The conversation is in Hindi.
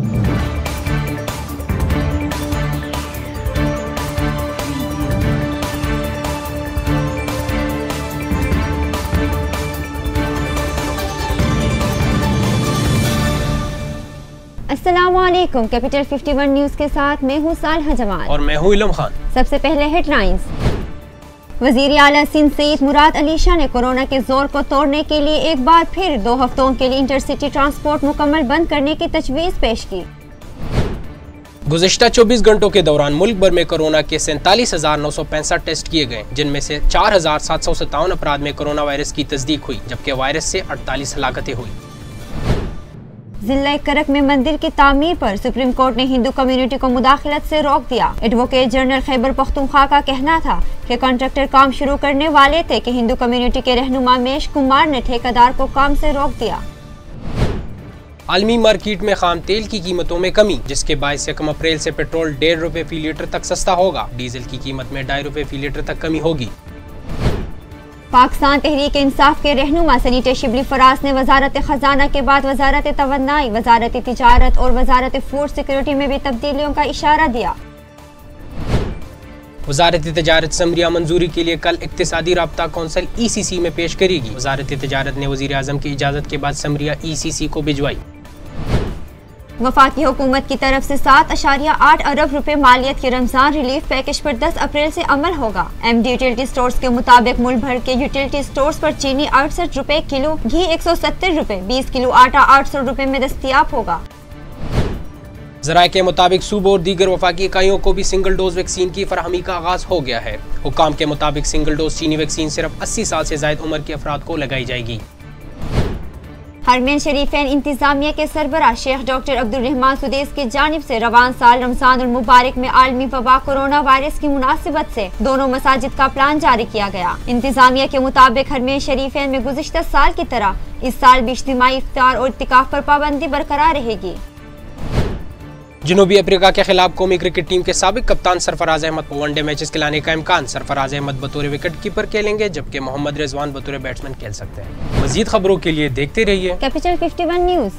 अस्सलामुअलैकुम। कैपिटल 51 न्यूज के साथ मैं हूँ सालहा जमाल और मैं हूँ इलम खान। सबसे पहले हेडलाइंस। वजीर आला सिंध सईद मुराद अली शाह ने कोरोना के जोर को तोड़ने के लिए एक बार फिर 2 हफ्तों के लिए इंटरसिटी ट्रांसपोर्ट मुकम्मल बंद करने की तजवीज़ पेश की। गुज़िश्ता 24 घंटों के दौरान मुल्क भर में कोरोना के 47,965 टेस्ट किए गए, जिनमें से 4,757 अपराध में कोरोना वायरस की तस्दीक हुई, जबकि वायरस से 48 हलाकतें हुई। जिला करक में मंदिर की तामीर पर सुप्रीम कोर्ट ने हिंदू कम्युनिटी को मुदाखलत से रोक दिया। एडवोकेट जनरल खैबर पख्तूनख्वा का कहना था कि कॉन्ट्रैक्टर काम शुरू करने वाले थे कि हिंदू कम्युनिटी के रहनुमा मेश कुमार ने ठेकेदार को काम से रोक दिया। आलमी मार्केट में खाम तेल की कीमतों में कमी, जिसके बायस 1 अप्रैल से पेट्रोल 1.5 रुपए फी लीटर तक सस्ता होगा। डीजल की कीमत में 2.5 रुपए फी लीटर तक कमी होगी। पाकिस्तान तहरीक इंसाफ के रहनुमा सनीटर शिबली फराज ने वजारत खजाना के बाद वजारत तवन्नाई, वजारत तिजारत और वजारत फूड सिक्योरिटी में भी तब्दीलियों का इशारा दिया। वजारत तिजारत समरिया मंजूरी के लिए कल इक्तिसादी राब्ता कौंसिल ECC में पेश करेगी। वजारत तिजारत ने वजीर आजम की इजाज़त के बाद समरिया ECC को भिजवाई। वफाकी हुकूमत की तरफ से 7.8 अरब रुपए मालियत के रमजान रिलीफ पैकेज पर 10 अप्रैल से अमल होगा। MD यूटिलिटी स्टोर्स के मुताबिक मुल्क भर के यूटिलिटी स्टोर्स पर चीनी 68 रुपए किलो, घी 170 रुपए, 20 किलो आटा 800 रुपए में दस्तयाब होगा। ज़राए के मुताबिक सूबों और दीगर वफाकी इकाइयों को भी सिंगल डोज वैक्सीन की फराहमी का आगाज हो गया है। हुकाम के मुताबिक सिंगल डोज चीनी वैक्सीन सिर्फ 80 साल से ज़ायद उम्र के अफराद को लगाई जाएगी। हरमैन शरीफैन इंतजामिया के सरबराह शेख डॉक्टर अब्दुल रहमान सुदेस की जानिब से रवान साल रमजान मुबारक में आलमी वबा कोरोना वायरस की मुनासिबत से दोनों मसाजिद का प्लान जारी किया गया। इंतजामिया के मुताबिक हरमैन शरीफैन में गुज़िश्ता साल की तरह इस साल भी इज्तिमाई इफ्तार और इत्तिकाफ पर पाबंदी बरकरार रहेगी। जनूबी अफ्रीका के खिलाफ कौमी क्रिकेट टीम के साबिक कप्तान सरफराज अहमद को वनडे मैचेस खिलाने का इम्कान। सरफराज अहमद बतौर विकेट कीपर खेलेंगे, जबकि मोहम्मद रिजवान बतौर बैट्समैन खेल सकते हैं। मजीद खबरों के लिए देखते रहिए कैपिटल 51 न्यूज।